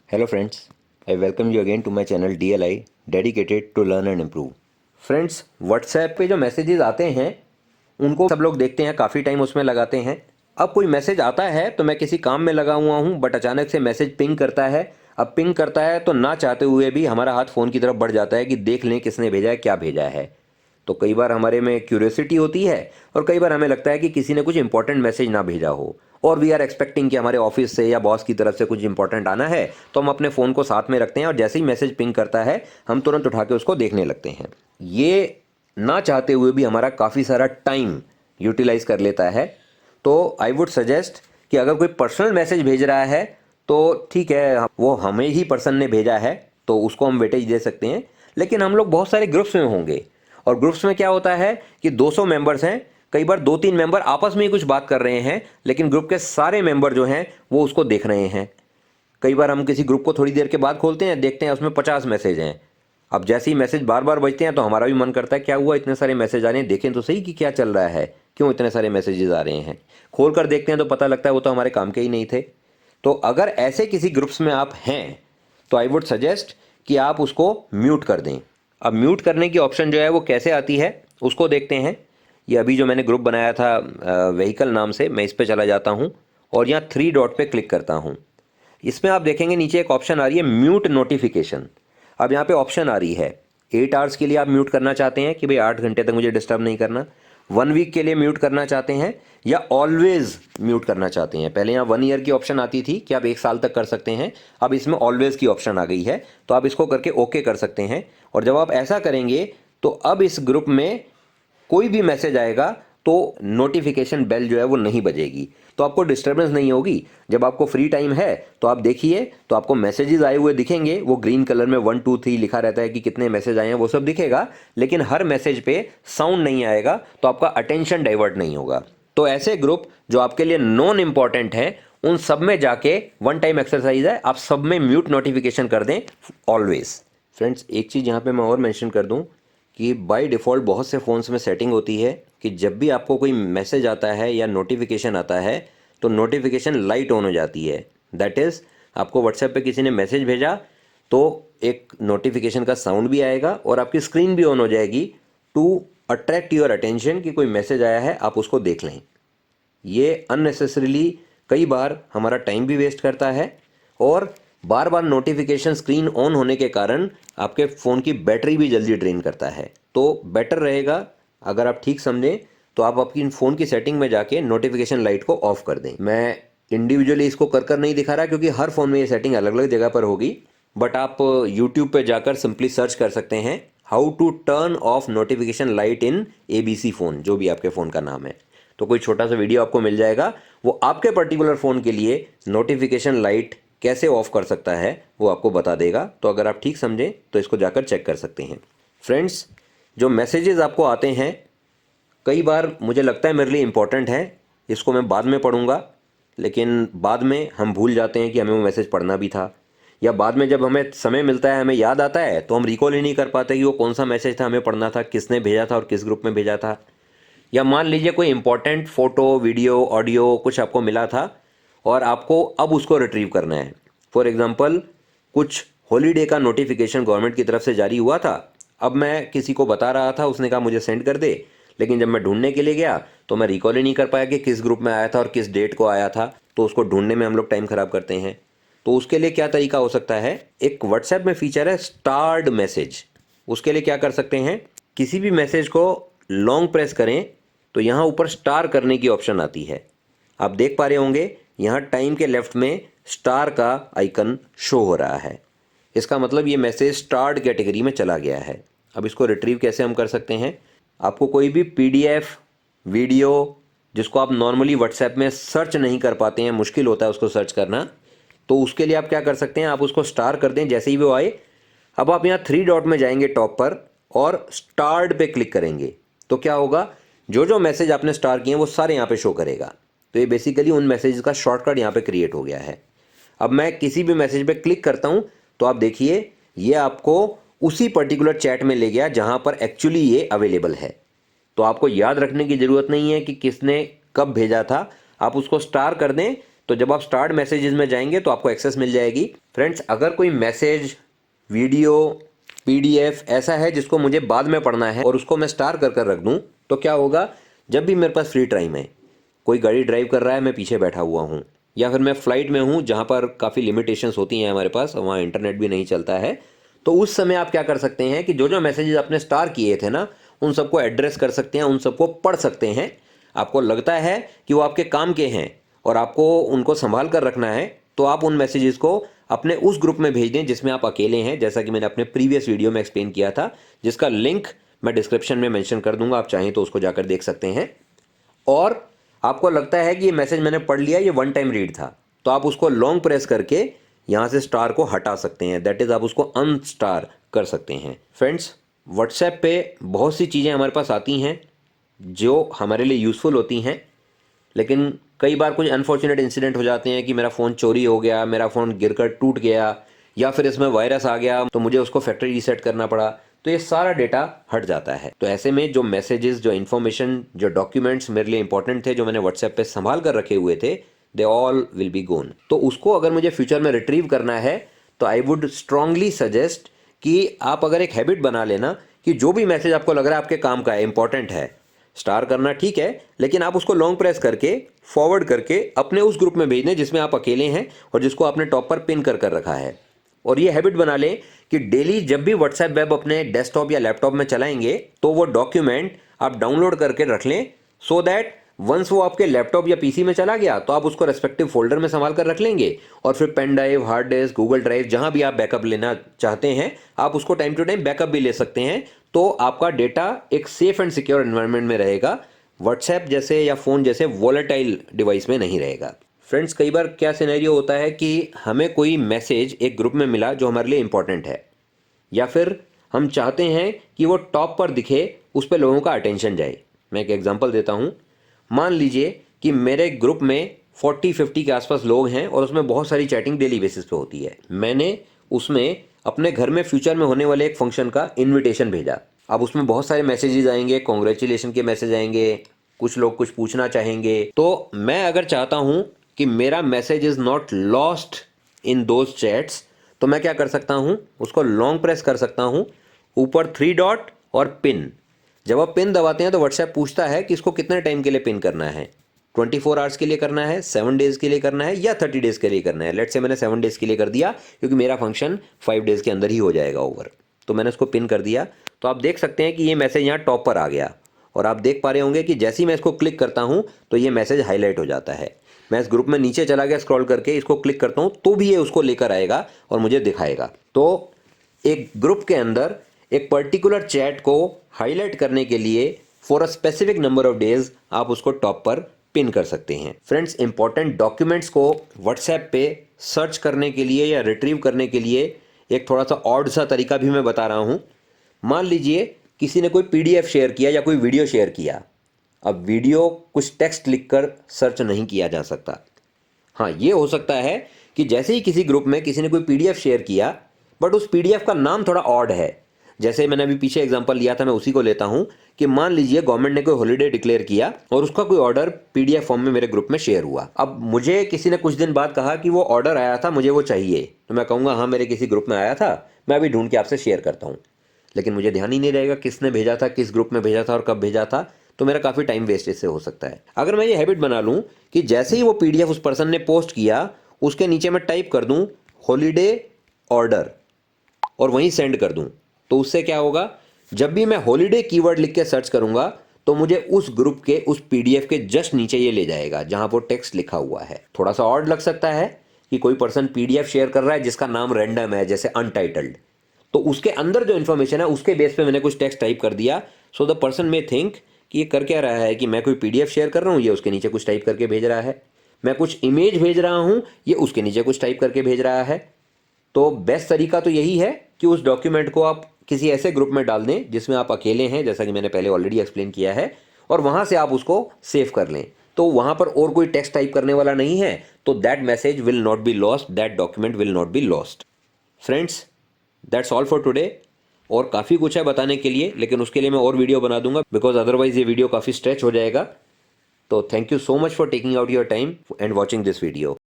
Hello friends, I welcome you again to my channel DLI dedicated to learn and improve. Friends, WhatsApp पे जो messages आते हैं उनको सब लोग देखते हैं, काफ़ी टाइम उसमें लगाते हैं। अब कोई मैसेज आता है तो मैं किसी काम में लगा हुआ हूँ बट अचानक से मैसेज पिंग करता है। अब पिंग करता है तो ना चाहते हुए भी हमारा हाथ फ़ोन की तरफ बढ़ जाता है कि देख लें किसने भेजा है, क्या भेजा है। तो कई बार हमारे में क्यूरियोसिटी होती है और कई बार हमें लगता है कि किसी ने कुछ इंपॉर्टेंट मैसेज ना भेजा हो और वी आर एक्सपेक्टिंग कि हमारे ऑफिस से या बॉस की तरफ से कुछ इंपॉर्टेंट आना है, तो हम अपने फ़ोन को साथ में रखते हैं और जैसे ही मैसेज पिंग करता है हम तुरंत उठा के उसको देखने लगते हैं। ये ना चाहते हुए भी हमारा काफ़ी सारा टाइम यूटिलाइज कर लेता है। तो आई वुड सजेस्ट कि अगर कोई पर्सनल मैसेज भेज रहा है तो ठीक है, वो हमें ही पर्सन ने भेजा है तो उसको हम वेटेज दे सकते हैं। लेकिन हम लोग बहुत सारे ग्रुप्स में होंगे और ग्रुप्स में क्या होता है कि 200 मेंबर्स हैं, कई बार 2-3 मेंबर आपस में ही कुछ बात कर रहे हैं लेकिन ग्रुप के सारे मेंबर जो हैं वो उसको देख रहे हैं। कई बार हम किसी ग्रुप को थोड़ी देर के बाद खोलते हैं, देखते हैं उसमें 50 मैसेज हैं। अब जैसे ही मैसेज बार बार बजते हैं तो हमारा भी मन करता है क्या हुआ, इतने सारे मैसेज आ रहे हैं, देखें तो सही कि क्या चल रहा है, क्यों इतने सारे मैसेजेस आ रहे हैं। खोल कर देखते हैं तो पता लगता है वो तो हमारे काम के ही नहीं थे। तो अगर ऐसे किसी ग्रुप्स में आप हैं तो आई वुड सजेस्ट कि आप उसको म्यूट कर दें। अब म्यूट करने की ऑप्शन जो है वो कैसे आती है उसको देखते हैं। ये अभी जो मैंने ग्रुप बनाया था व्हीकल नाम से, मैं इस पर चला जाता हूँ और यहाँ 3 डॉट पे क्लिक करता हूँ। इसमें आप देखेंगे नीचे एक ऑप्शन आ रही है म्यूट नोटिफिकेशन। अब यहाँ पे ऑप्शन आ रही है 8 आवर्स के लिए आप म्यूट करना चाहते हैं कि भाई 8 घंटे तक मुझे डिस्टर्ब नहीं करना, 1 वीक के लिए म्यूट करना चाहते हैं या ऑलवेज म्यूट करना चाहते हैं। पहले यहाँ 1 ईयर की ऑप्शन आती थी कि आप 1 साल तक कर सकते हैं, अब इसमें ऑलवेज की ऑप्शन आ गई है तो आप इसको करके ओके कर सकते हैं। और जब आप ऐसा करेंगे तो अब इस ग्रुप में कोई भी मैसेज आएगा तो नोटिफिकेशन बेल जो है वो नहीं बजेगी, तो आपको डिस्टर्बेंस नहीं होगी। जब आपको फ्री टाइम है तो आप देखिए तो आपको मैसेजेस आए हुए दिखेंगे, वो ग्रीन कलर में 1 2 3 लिखा रहता है कि कितने मैसेज आए हैं वो सब दिखेगा, लेकिन हर मैसेज पे साउंड नहीं आएगा तो आपका अटेंशन डाइवर्ट नहीं होगा। तो ऐसे ग्रुप जो आपके लिए नॉन इंपॉर्टेंट है उन सब में जाके वन टाइम एक्सरसाइज है, आप सब में म्यूट नोटिफिकेशन कर दें ऑलवेज। फ्रेंड्स, एक चीज़ यहाँ पे मैं और मेंशन कर दूँ कि बाय डिफ़ॉल्ट बहुत से फ़ोन्स में सेटिंग होती है कि जब भी आपको कोई मैसेज आता है या नोटिफिकेशन आता है तो नोटिफिकेशन लाइट ऑन हो जाती है। दैट इज़, आपको व्हाट्सएप पे किसी ने मैसेज भेजा तो एक नोटिफिकेशन का साउंड भी आएगा और आपकी स्क्रीन भी ऑन हो जाएगी टू अट्रैक्ट योर अटेंशन कि कोई मैसेज आया है, आप उसको देख लें। ये अननेसेसरीली कई बार हमारा टाइम भी वेस्ट करता है और बार बार नोटिफिकेशन स्क्रीन ऑन होने के कारण आपके फ़ोन की बैटरी भी जल्दी ड्रेन करता है। तो बेटर रहेगा अगर आप ठीक समझें तो आप आपकी फ़ोन की सेटिंग में जाके नोटिफिकेशन लाइट को ऑफ कर दें। मैं इंडिविजुअली इसको कर नहीं दिखा रहा क्योंकि हर फ़ोन में ये सेटिंग अलग अलग जगह पर होगी, बट आप यूट्यूब पे जाकर सिंपली सर्च कर सकते हैं how to turn off notification light in ABC phone, जो भी आपके फ़ोन का नाम है। तो कोई छोटा सा वीडियो आपको मिल जाएगा, वो आपके पर्टिकुलर फ़ोन के लिए नोटिफिकेशन लाइट कैसे ऑफ कर सकता है वो आपको बता देगा। तो अगर आप ठीक समझें तो इसको जाकर चेक कर सकते हैं। फ्रेंड्स, जो मैसेजेस आपको आते हैं कई बार मुझे लगता है मेरे लिए इंपॉर्टेंट है, इसको मैं बाद में पढ़ूंगा, लेकिन बाद में हम भूल जाते हैं कि हमें वो मैसेज पढ़ना भी था, या बाद में जब हमें समय मिलता है, हमें याद आता है तो हम रिकॉल ही नहीं कर पाते कि वो कौन सा मैसेज था, हमें पढ़ना था, किसने भेजा था और किस ग्रुप में भेजा था। या मान लीजिए कोई इंपॉर्टेंट फ़ोटो, वीडियो, ऑडियो कुछ आपको मिला था और आपको अब उसको रिट्रीव करना है। फॉर एग्ज़ाम्पल, कुछ हॉलीडे का नोटिफिकेशन गवर्नमेंट की तरफ से जारी हुआ था, अब मैं किसी को बता रहा था, उसने कहा मुझे सेंड कर दे, लेकिन जब मैं ढूंढने के लिए गया तो मैं रिकॉल ही नहीं कर पाया कि किस ग्रुप में आया था और किस डेट को आया था, तो उसको ढूंढने में हम लोग टाइम ख़राब करते हैं। तो उसके लिए क्या तरीका हो सकता है, एक व्हाट्सएप में फीचर है स्टार्ड मैसेज। उसके लिए क्या कर सकते हैं, किसी भी मैसेज को लॉन्ग प्रेस करें तो यहाँ ऊपर स्टार करने की ऑप्शन आती है। आप देख पा रहे होंगे यहाँ टाइम के लेफ्ट में स्टार का आइकन शो हो रहा है। इसका मतलब ये मैसेज स्टार्ड कैटेगरी में चला गया है। अब इसको रिट्रीव कैसे हम कर सकते हैं, आपको कोई भी PDF, वीडियो जिसको आप नॉर्मली व्हाट्सएप में सर्च नहीं कर पाते हैं, मुश्किल होता है उसको सर्च करना, तो उसके लिए आप क्या कर सकते हैं, आप उसको स्टार कर दें जैसे ही वो आए। अब आप यहाँ 3 डॉट में जाएंगे टॉप पर और स्टार्ड पे क्लिक करेंगे तो क्या होगा, जो जो मैसेज आपने स्टार किए हैं वो सारे यहाँ पे शो करेगा। तो ये बेसिकली उन मैसेज का शॉर्टकट यहाँ पे क्रिएट हो गया है। अब मैं किसी भी मैसेज पे क्लिक करता हूँ तो आप देखिए ये आपको उसी पर्टिकुलर चैट में ले गया जहाँ पर एक्चुअली ये अवेलेबल है। तो आपको याद रखने की ज़रूरत नहीं है कि किसने कब भेजा था, आप उसको स्टार कर दें तो जब आप स्टार्ट मैसेजेस में जाएंगे तो आपको एक्सेस मिल जाएगी। फ्रेंड्स, अगर कोई मैसेज, वीडियो, पीडीएफ ऐसा है जिसको मुझे बाद में पढ़ना है और उसको मैं स्टार कर कर रख दूं, तो क्या होगा, जब भी मेरे पास फ्री टाइम है, कोई गाड़ी ड्राइव कर रहा है, मैं पीछे बैठा हुआ हूँ, या फिर मैं फ़्लाइट में हूँ जहाँ पर काफ़ी लिमिटेशंस होती हैं हमारे पास, वहाँ इंटरनेट भी नहीं चलता है, तो उस समय आप क्या कर सकते हैं कि जो जो मैसेजेस आपने स्टार किए थे ना, उन सबको एड्रेस कर सकते हैं, उन सबको पढ़ सकते हैं। आपको लगता है कि वो आपके काम के हैं और आपको उनको संभाल कर रखना है, तो आप उन मैसेजेस को अपने उस ग्रुप में भेज दें जिसमें आप अकेले हैं, जैसा कि मैंने अपने प्रीवियस वीडियो में एक्सप्लेन किया था, जिसका लिंक मैं डिस्क्रिप्शन में मेंशन कर दूंगा, आप चाहें तो उसको जाकर देख सकते हैं। और आपको लगता है कि ये मैसेज मैंने पढ़ लिया, ये वन टाइम रीड था, तो आप उसको लॉन्ग प्रेस करके यहाँ से स्टार को हटा सकते हैं, दैट इज़ आप उसको अनस्टार कर सकते हैं। फ्रेंड्स, व्हाट्सएप पे बहुत सी चीज़ें हमारे पास आती हैं जो हमारे लिए यूज़फुल होती हैं, लेकिन कई बार कुछ अनफॉर्चुनेट इंसिडेंट हो जाते हैं कि मेरा फ़ोन चोरी हो गया, मेरा फ़ोन गिरकर टूट गया, या फिर इसमें वायरस आ गया तो मुझे उसको फैक्ट्री रीसेट करना पड़ा, तो ये सारा डेटा हट जाता है। तो ऐसे में जो मैसेजेस, जो इन्फॉर्मेशन, जो डॉक्यूमेंट्स मेरे लिए इंपॉर्टेंट थे, जो मैंने व्हाट्सएप पे संभाल कर रखे हुए थे, दे ऑल विल बी गोन। तो उसको अगर मुझे फ्यूचर में रिट्रीव करना है तो आई वुड स्ट्रांगली सजेस्ट कि आप अगर एक हैबिट बना लेना कि जो भी मैसेज आपको लग रहा है आपके काम का है, इंपॉर्टेंट है, स्टार करना ठीक है, लेकिन आप उसको लॉन्ग प्रेस करके फॉरवर्ड करके अपने उस ग्रुप में भेज दें जिसमें आप अकेले हैं और जिसको आपने टॉप पर पिन कर कर रखा है। और ये हैबिट बना लें कि डेली जब भी व्हाट्सएप वेब अपने डेस्कटॉप या लैपटॉप में चलाएंगे तो वो डॉक्यूमेंट आप डाउनलोड करके रख लें, सो दैट वंस वो आपके लैपटॉप या पीसी में चला गया तो आप उसको रेस्पेक्टिव फोल्डर में संभाल कर रख लेंगे, और फिर pen drive, hard disk, Google drive, जहां भी आप बैकअप लेना चाहते हैं आप उसको टाइम टू टाइम बैकअप भी ले सकते हैं। तो आपका डेटा एक सेफ एंड सिक्योर एनवायरनमेंट में रहेगा, व्हाट्सएप जैसे या फ़ोन जैसे वॉलेटाइल डिवाइस में नहीं रहेगा। फ्रेंड्स, कई बार क्या सिनेरियो होता है कि हमें कोई मैसेज एक ग्रुप में मिला जो हमारे लिए इंपॉर्टेंट है, या फिर हम चाहते हैं कि वो टॉप पर दिखे, उस पर लोगों का अटेंशन जाए। मैं एक एग्जांपल देता हूँ। मान लीजिए कि मेरे ग्रुप में 40-50 के आसपास लोग हैं और उसमें बहुत सारी चैटिंग डेली बेसिस पे होती है। मैंने उसमें अपने घर में फ्यूचर में होने वाले एक फंक्शन का इन्विटेशन भेजा। अब उसमें बहुत सारे मैसेजेस आएंगे, कॉन्ग्रेचुलेशन के मैसेज आएंगे, कुछ लोग कुछ पूछना चाहेंगे। तो मैं अगर चाहता हूँ कि मेरा message is not lost in those chats, तो मैं क्या कर सकता हूँ, उसको लॉन्ग प्रेस कर सकता हूँ, ऊपर 3 डॉट और पिन। जब आप पिन दबाते हैं तो व्हाट्सएप पूछता है कि इसको कितने टाइम के लिए पिन करना है, 24 आवर्स के लिए करना है, 7 डेज़ के लिए करना है, या 30 डेज़ के लिए करना है। लेट्स से मैंने 7 डेज़ के लिए कर दिया क्योंकि मेरा फंक्शन 5 डेज़ के अंदर ही हो जाएगा ओवर, तो मैंने उसको पिन कर दिया। तो आप देख सकते हैं कि ये मैसेज यहाँ टॉप पर आ गया, और आप देख पा रहे होंगे कि जैसे ही मैं इसको क्लिक करता हूँ तो ये मैसेज हाईलाइट हो जाता है। मैं इस ग्रुप में नीचे चला गया, स्क्रॉल करके इसको क्लिक करता हूँ तो भी ये उसको लेकर आएगा और मुझे दिखाएगा। तो एक ग्रुप के अंदर एक पर्टिकुलर चैट को हाईलाइट करने के लिए for a specific number of days आप उसको टॉप पर पिन कर सकते हैं। फ्रेंड्स, इंपॉर्टेंट डॉक्यूमेंट्स को व्हाट्सएप पे सर्च करने के लिए या रिट्रीव करने के लिए एक थोड़ा सा ऑड सा तरीका भी मैं बता रहा हूँ। मान लीजिए किसी ने कोई पीडीएफ शेयर किया या कोई वीडियो शेयर किया। अब वीडियो कुछ टेक्स्ट लिखकर सर्च नहीं किया जा सकता। हाँ, ये हो सकता है कि जैसे ही किसी ग्रुप में किसी ने कोई पीडीएफ शेयर किया, बट उस पीडीएफ का नाम थोड़ा ऑड है, जैसे मैंने अभी पीछे एग्जांपल लिया था, मैं उसी को लेता हूं कि मान लीजिए गवर्नमेंट ने कोई हॉलिडे डिक्लेयर किया और उसका कोई ऑर्डर पीडीएफ फॉर्म में मेरे ग्रुप में शेयर हुआ। अब मुझे किसी ने कुछ दिन बाद कहा कि वो ऑर्डर आया था, मुझे वो चाहिए, तो मैं कहूँगा हाँ मेरे किसी ग्रुप में आया था, मैं अभी ढूंढ के आपसे शेयर करता हूँ, लेकिन मुझे ध्यान ही नहीं रहेगा किसने भेजा था, किस ग्रुप में भेजा था और कब भेजा था, तो मेरा काफ़ी टाइम वेस्ट इससे हो सकता है। अगर मैं ये हैबिट बना लूँ कि जैसे ही वो पीडीएफ उस पर्सन ने पोस्ट किया उसके नीचे मैं टाइप कर दूँ हॉलीडे ऑर्डर और वहीं सेंड कर दूँ, तो उससे क्या होगा, जब भी मैं हॉलीडे कीवर्ड लिख के सर्च करूँगा तो मुझे उस ग्रुप के उस पीडीएफ के जस्ट नीचे ये ले जाएगा जहाँ वो टेक्स्ट लिखा हुआ है। थोड़ा सा ऑड लग सकता है कि कोई पर्सन पीडीएफ शेयर कर रहा है जिसका नाम रैंडम है, जैसे अनटाइटल्ड, तो उसके अंदर जो इन्फॉर्मेशन है उसके बेस पे मैंने कुछ टेक्स्ट टाइप कर दिया, so the person may think कि ये कर क्या रहा है कि मैं कोई पीडीएफ शेयर कर रहा हूँ, ये उसके नीचे कुछ टाइप करके भेज रहा है, मैं कुछ इमेज भेज रहा हूँ, ये उसके नीचे कुछ टाइप करके भेज रहा है। तो बेस्ट तरीका तो यही है कि उस डॉक्यूमेंट को आप किसी ऐसे ग्रुप में डाल दें जिसमें आप अकेले हैं, जैसा कि मैंने पहले ऑलरेडी एक्सप्लेन किया है, और वहाँ से आप उसको सेव कर लें। तो वहाँ पर और कोई टेक्स्ट टाइप करने वाला नहीं है, तो that message will not be lost, that document will not be lost. Friends, that's all for today. और काफ़ी कुछ है बताने के लिए, लेकिन उसके लिए मैं और वीडियो बना दूंगा, बिकॉज अदरवाइज ये वीडियो काफ़ी स्ट्रेच हो जाएगा। तो thank you so much for taking out your time and watching this video.